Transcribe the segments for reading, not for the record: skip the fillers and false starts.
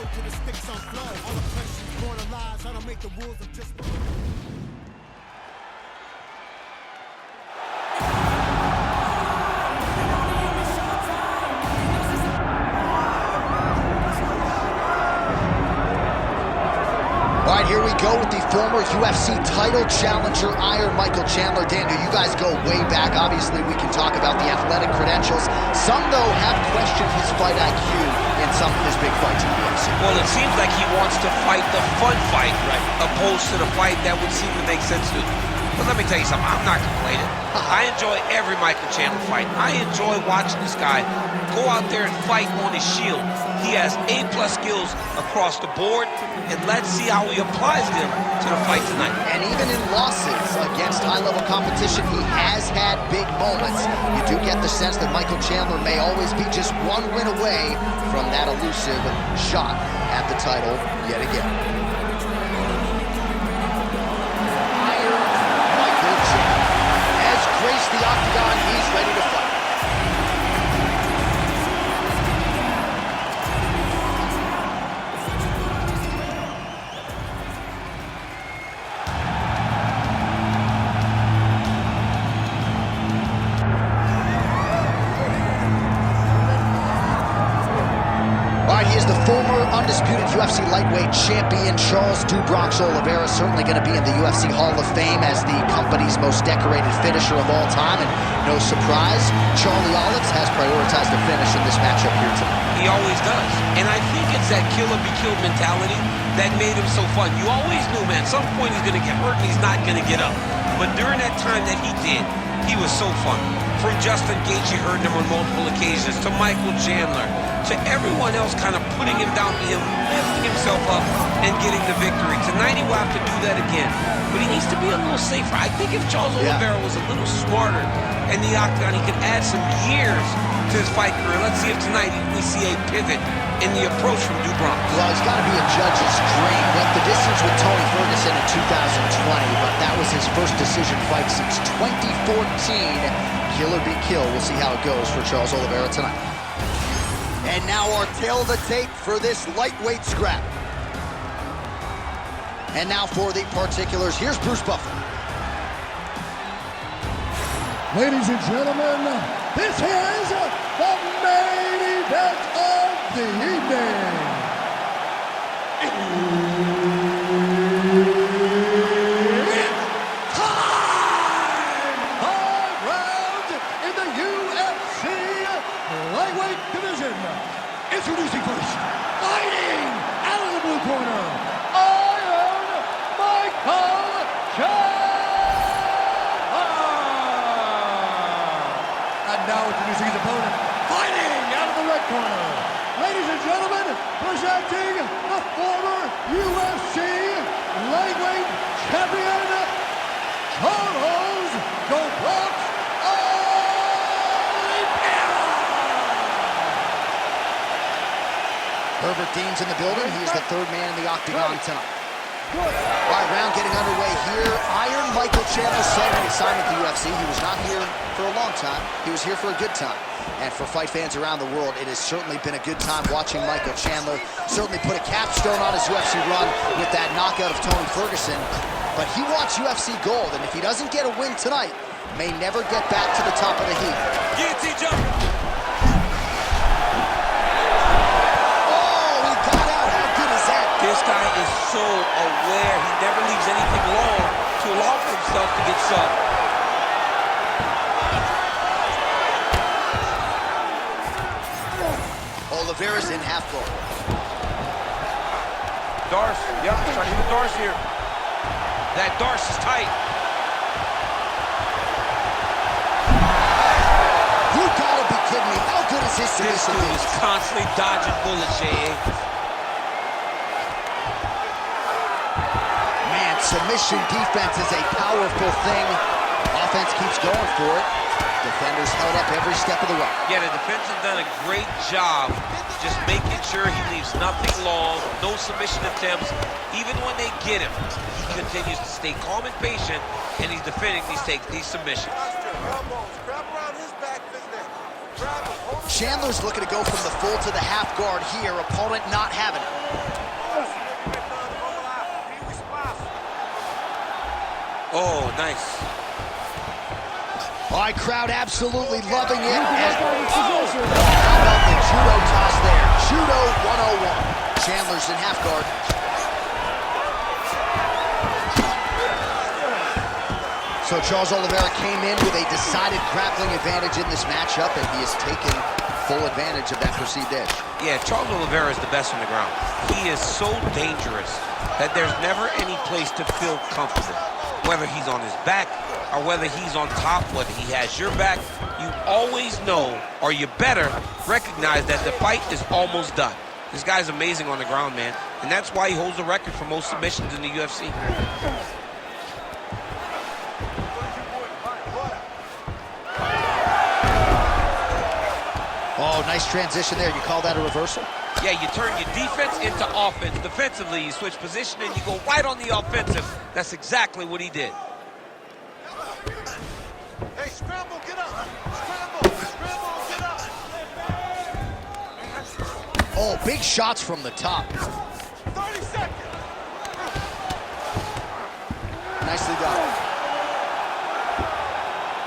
All right, here we go with the former UFC title challenger, Iron Michael Chandler. Daniel, you guys go way back. Obviously, we can talk about the athletic credentials. Some, though, have questioned his fight IQ in some of his big fights in the UFC. Well, it seems like he wants to fight the fun fight, opposed to the fight that would seem to make sense to him. But let me tell you something, I'm not complaining. I enjoy every Michael Chandler fight. I enjoy watching this guy go out there and fight on his shield. He has A-plus skills across the board, and let's see how he applies them to the fight tonight. And even in losses against high-level competition, he has had big moments. You do get the sense that Michael Chandler may always be just one win away from that elusive shot at the title yet again. Grace the octagon, he's ready to fight. All right, he is the former undisputed UFC lightweight champion, Charles Oliveira, certainly going to be in the UFC Hall of Fame as the company's most decorated finisher of all time. And no surprise, Charlie Olives has prioritized the finish in this matchup here tonight. He always does. And I think it's that kill-or-be-killed mentality that made him so fun. You always knew, man, at some point he's going to get hurt and he's not going to get up. But during that time that he did, he was so fun. From Justin Gaethje hurting him on multiple occasions, to Michael Chandler, to everyone else kind of putting him down to him, lifting himself up and getting the victory. Tonight he will have to do that again. But he needs to be a little safer. I think if Charles Oliveira was a little smarter in the octagon, he could add some years to his fight career. Let's see if tonight we see a pivot in the approach from Dubron. Well, it's got to be a judge's dream. Went the distance with Tony Ferguson in 2020, but that was his first decision fight since 2014. Kill or be killed. We'll see how it goes for Charles Oliveira tonight. And now our tail of the tape for this lightweight scrap. And now for the particulars, here's Bruce Buffer. Ladies and gentlemen, this is the main event of the evening. It's time! 5 rounds in the UFC lightweight division. Introducing first, fighting out of the blue corner, Iron Michael Chandler. And now introducing his opponent, fighting out of the red corner. Ladies and gentlemen, presenting the former UFC lightweight champion, Charles Oliveira. Herbert Dean's in the building. He is the third man in the octagon tonight. All right, round getting underway here. Iron Michael Chandler signed with the UFC. He was not here for a long time. He was here for a good time. And for fight fans around the world, it has certainly been a good time watching Michael Chandler. Certainly put a capstone on his UFC run with that knockout of Tony Ferguson. But he wants UFC gold, and if he doesn't get a win tonight, may never get back to the top of the heap. Guillotine jump. This guy is so aware. He never leaves anything long to allow for himself to get subbed. Oliveira's in half guard. Darce, yep, trying to hit Darce here. That Darce is tight. You gotta be kidding me. How good is his submission? This dude is constantly dodging bullets, J.A. Submission defense is a powerful thing. Offense keeps going for it. Defenders held up every step of the way. Yeah, the defense has done a great job just making sure he leaves nothing long, no submission attempts. Even when they get him, he continues to stay calm and patient, and he's defending these submissions. Grab around his back, grab him. Chandler's looking to go from the full to the half guard here. Opponent not having it. Oh, nice. All right, crowd absolutely loving it. How about the judo toss there? Judo 101. Chandler's in half guard. So Charles Oliveira came in with a decided grappling advantage in this matchup, and he has taken full advantage of that perceived edge. Yeah, Charles Oliveira is the best on the ground. He is so dangerous that there's never any place to feel comfortable. Whether he's on his back or whether he's on top, whether he has your back, you always know, or you better recognize that the fight is almost done. This guy's amazing on the ground, man, and that's why he holds the record for most submissions in the UFC. Oh, nice transition there. You call that a reversal? Yeah, you turn your defense into offense. Defensively, you switch position and you go right on the offensive. That's exactly what he did. Hey, scramble, get up. Scramble, get up. Oh, big shots from the top. 30 seconds. Nicely done.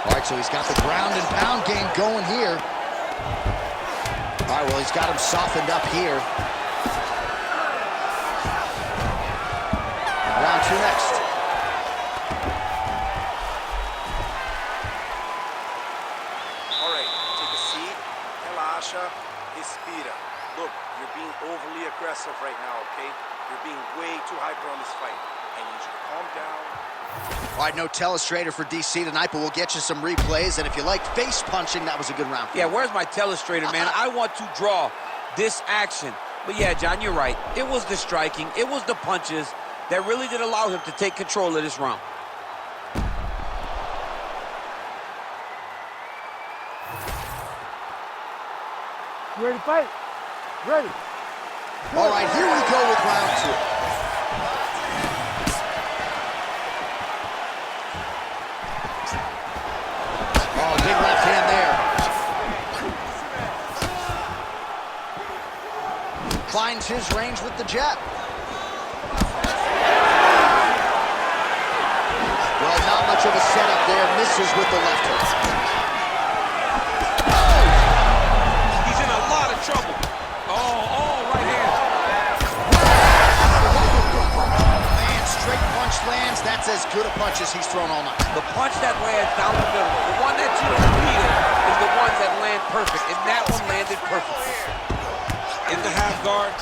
All right, so he's got the ground and pound game going here. All right, well, he's got him softened up here. Round two next. All right, take a seat. Relaxa. Respira. Look, you're being overly aggressive right now, okay? You're being way too hyper on this fight. I need you to calm down. All right, no telestrator for DC tonight, but we'll get you some replays. And if you like face punching, that was a good round. Yeah, where's my telestrator, man? I want to draw this action. But yeah, John, you're right. It was the striking, it was the punches that really did allow him to take control of this round. You ready to fight? Ready. All right, here we go with round two. Oh, big left hand there. Finds his range with the jab. Well, not much of a setup there. Misses with the left hook. He's in a lot of trouble. Oh, right hand. Man, straight punch lands. That's as good a punch as he's thrown all night. The punch that lands down the middle, the one that you repeated, is the ones that land perfect, and that one landed perfect. In the half guard.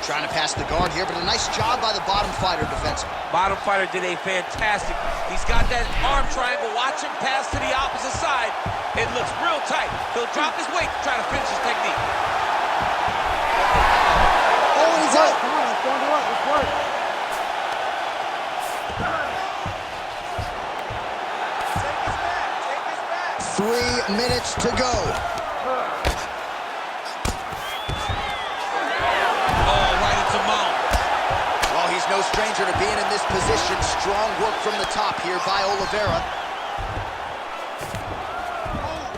Trying to pass the guard here, but a nice job by the bottom fighter defensively. Bottom fighter did a fantastic. He's got that arm triangle. Watch him pass to the opposite side. It looks real tight. He'll drop his weight to try to finish his technique. Oh, and he's out. Come on, let's go to work. Let's work. Take his back. 3 minutes to go. No stranger to being in this position. Strong work from the top here by Oliveira.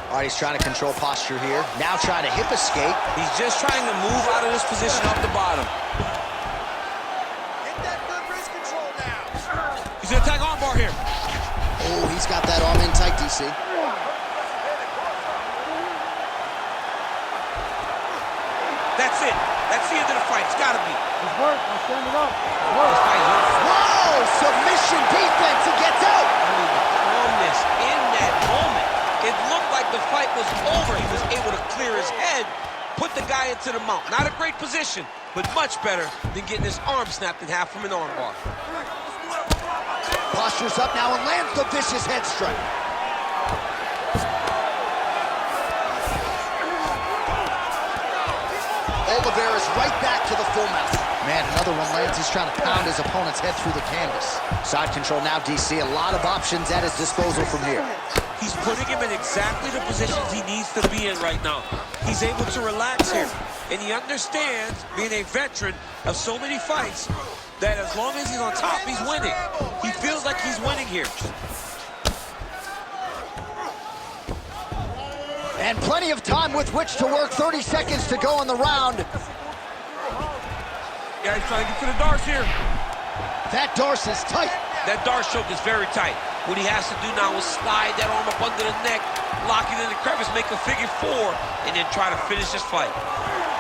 All right, he's trying to control posture here. Now trying to hip escape. He's just trying to move out of this position off the bottom. Get that good wrist control now. He's gonna attack armbar here. Oh, he's got that arm in tight, DC. That's it. That's the end of the fight. It's gotta be. Let's work. Let's stand it up. Whoa, submission defense. He gets out. Calmness in that moment. It looked like the fight was over. He was able to clear his head, put the guy into the mount. Not a great position, but much better than getting his arm snapped in half from an armbar. Posture's up now and lands the vicious head strike. Oliveira's right back to the full mount. Man, another one lands. He's trying to pound his opponent's head through the canvas. Side control now, DC. A lot of options at his disposal from here. He's putting him in exactly the positions he needs to be in right now. He's able to relax here. And he understands, being a veteran of so many fights, that as long as he's on top, he's winning. He feels like he's winning here. And plenty of time with which to work. 30 seconds to go in the round. Yeah, he's trying to get to the darts here. That darce is tight. That darce choke is very tight. What he has to do now is slide that arm up under the neck, lock it in the crevice, make a figure 4, and then try to finish this fight.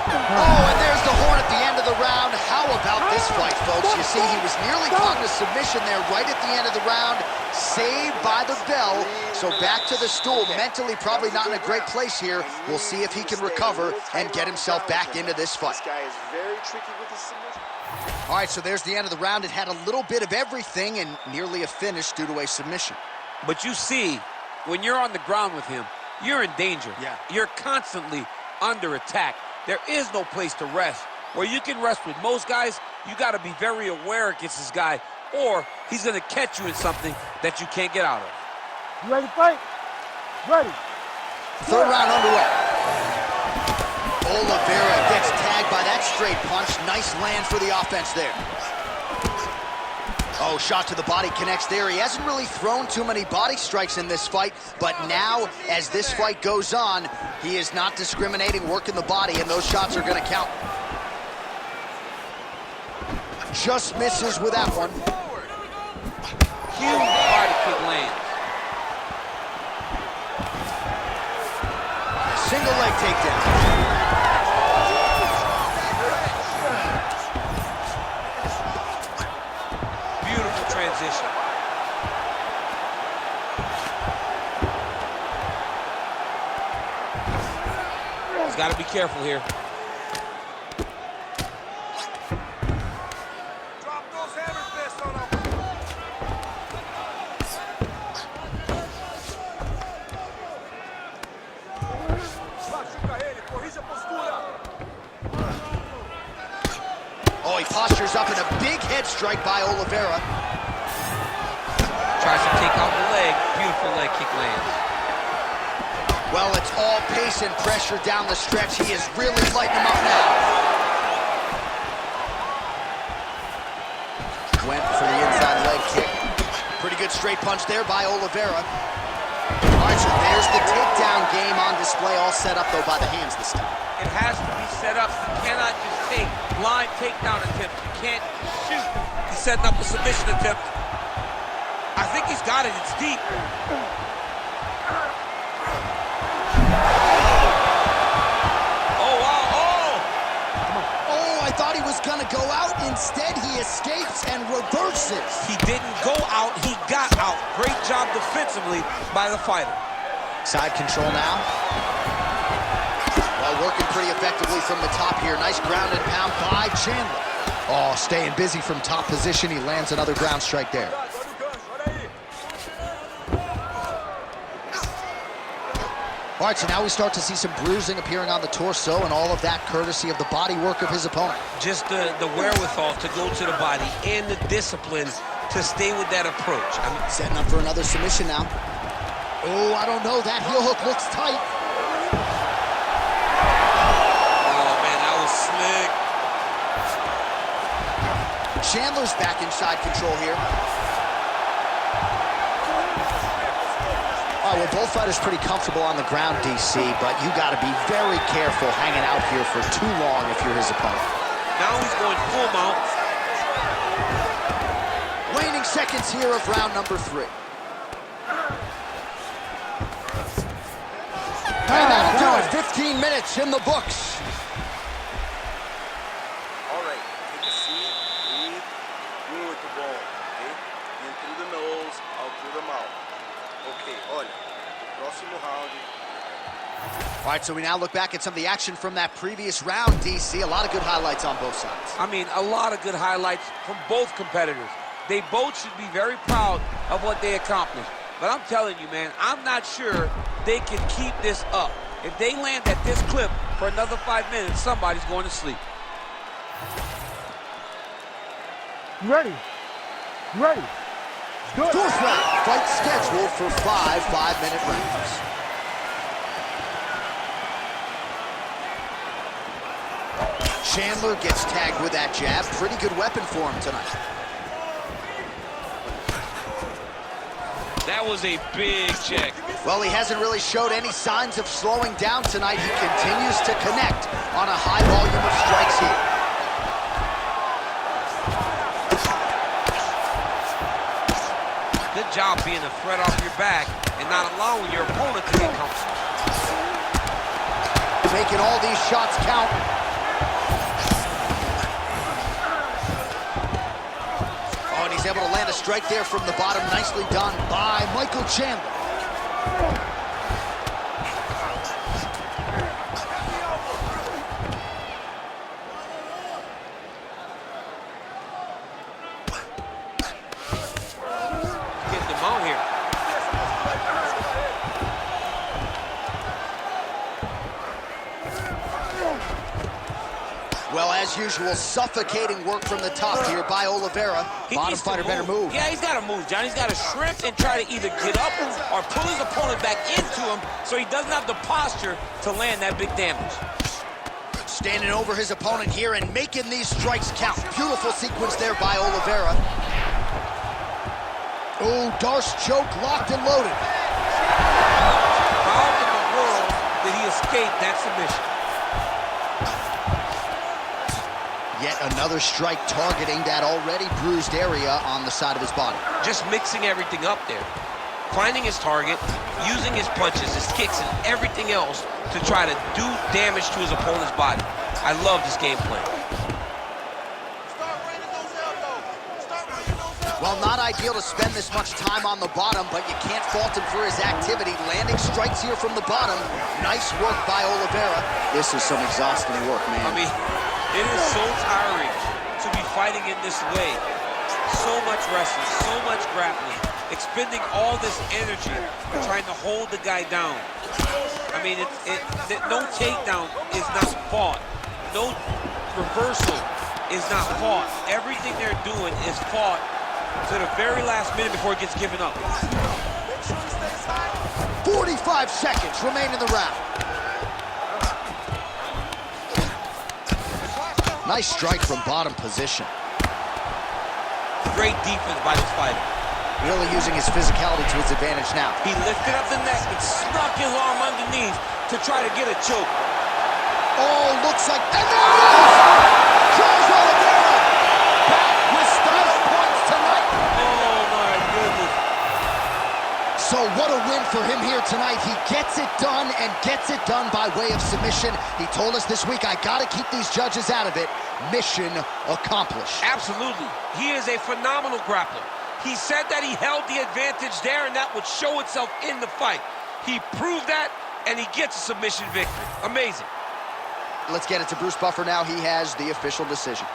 Oh, and there's the horn at the end of the round. How about this fight, folks? You see, he was nearly caught in a submission there right at the end of the round. Saved by the bell. So back to the stool. Mentally probably not in a great place here. We'll see if he can recover and get himself back into this fight. This guy is very tricky with his submission. All right, so there's the end of the round. It had a little bit of everything and nearly a finish due to a submission. But you see, when you're on the ground with him, you're in danger. Yeah. You're constantly under attack. There is no place to rest. Where you can rest with most guys, you got to be very aware against this guy, or he's going to catch you in something that you can't get out of. You ready to fight? Ready. Third round underway. Oliveira gets tagged by that straight punch. Nice land for the offense there. Oh, shot to the body connects there. He hasn't really thrown too many body strikes in this fight, but now, as this fight goes on, he is not discriminating, working the body, and those shots are going to count. Just misses with that one. Huge body kick lands. Single leg takedown. Transition. He's got to be careful here. Drop those hammer fists on him. Machuca ele, corrige a postura. Oh, he postures up in a big head strike by Oliveira. Tries to take out the leg. Beautiful leg kick lands. Well, it's all pace and pressure down the stretch. He is really lighting him up now. Went for the inside leg kick. Pretty good straight punch there by Oliveira. All right, so there's the takedown game on display, all set up, though, by the hands this time. It has to be set up. You cannot just take blind takedown attempts. You can't shoot. He's setting up a submission attempt. I think he's got it. It's deep. Oh, wow. Oh, I thought he was going to go out. Instead, he escapes and reverses. He didn't go out. He got out. Great job defensively by the fighter. Side control now. Well, working pretty effectively from the top here. Nice ground and pound by Chandler. Oh, staying busy from top position. He lands another ground strike there. All right, so now we start to see some bruising appearing on the torso, and all of that courtesy of the body work of his opponent. Just the wherewithal to go to the body and the discipline to stay with that approach. I mean, setting up for another submission now. Oh, I don't know. That heel hook looks tight. oh, man, that was slick. Chandler's back inside control here. All right, well, both fighters pretty comfortable on the ground, DC, but you got to be very careful hanging out here for too long if you're his opponent. Now he's going full mount. Waning seconds here of round number 3. And that'll do it. 15 minutes in the books. All right, take a seat, breathe. Muito bom, okay? In through the nose, out through the mouth. Okay, olha, o próximo round. All right, so we now look back at some of the action from that previous round, DC. A lot of good highlights on both sides. I mean, a lot of good highlights from both competitors. They both should be very proud of what they accomplished. But I'm telling you, man, I'm not sure they can keep this up. If they land at this clip for another 5 minutes, somebody's going to sleep. You ready? You ready? Good. Fourth round, fight scheduled for 5 5-minute rounds. Chandler gets tagged with that jab. Pretty good weapon for him tonight. That was a big check. Well, he hasn't really showed any signs of slowing down tonight. He continues to connect on a high volume of strikes here. Good job being a threat off your back and not allowing your opponent to get comfortable. Making all these shots count. Oh, and he's able to land a strike there from the bottom. Nicely done by Michael Chandler. Getting them out here. Well, as usual, suffocating work from the top here by Oliveira. Bottom fighter better move. Yeah, he's got to move, John. He's got to shrimp and try to either get up or pull his opponent back into him so he doesn't have the posture to land that big damage. Standing over his opponent here and making these strikes count. Beautiful sequence there by Oliveira. Oh, Darce choke locked and loaded. How in the world did he escape that submission? Yet another strike targeting that already bruised area on the side of his body. Just mixing everything up there. Finding his target, using his punches, his kicks, and everything else to try to do damage to his opponent's body. I love this game plan. Well, not ideal to spend this much time on the bottom, but you can't fault him for his activity. Landing strikes here from the bottom. Nice work by Oliveira. This is some exhausting work, man. I mean, it is so tiring to be fighting in this way. So much wrestling, so much grappling, expending all this energy trying to hold the guy down. I mean, no takedown is not fought. No reversal is not fought. Everything they're doing is fought to the very last minute before it gets given up. 45 seconds remain in the round. Nice strike from bottom position. Great defense by this fighter. Really using his physicality to his advantage now. He lifted up the neck and snuck his arm underneath to try to get a choke. Oh, looks like... And there it is! Charles Oliveira back with style points tonight. Oh, my goodness. So what a win for him here tonight. He gets it done and gets it done by way of submission. He told us this week, I got to keep these judges out of it. Mission accomplished. Absolutely. He is a phenomenal grappler. He said that he held the advantage there and that would show itself in the fight. He proved that and he gets a submission victory. Amazing. Let's get it to Bruce Buffer now. He has the official decision.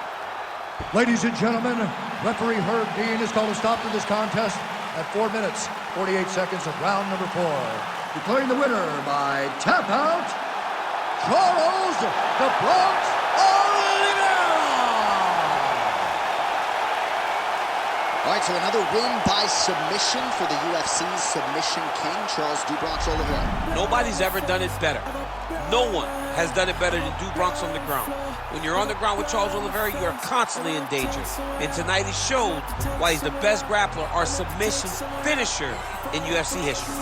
Ladies and gentlemen, referee Herb Dean has called a stop to this contest at 4 minutes, 48 seconds of round number 4. Declaring the winner by tap out, Charles the Bronx Oliveira! All right, so another win by submission for the UFC's submission king, Charles DuBronx Oliveira. Nobody's ever done it better. No one has done it better than DuBronx on the ground. When you're on the ground with Charles Oliveira, you are constantly in danger. And tonight he showed why he's the best grappler or submission finisher in UFC history.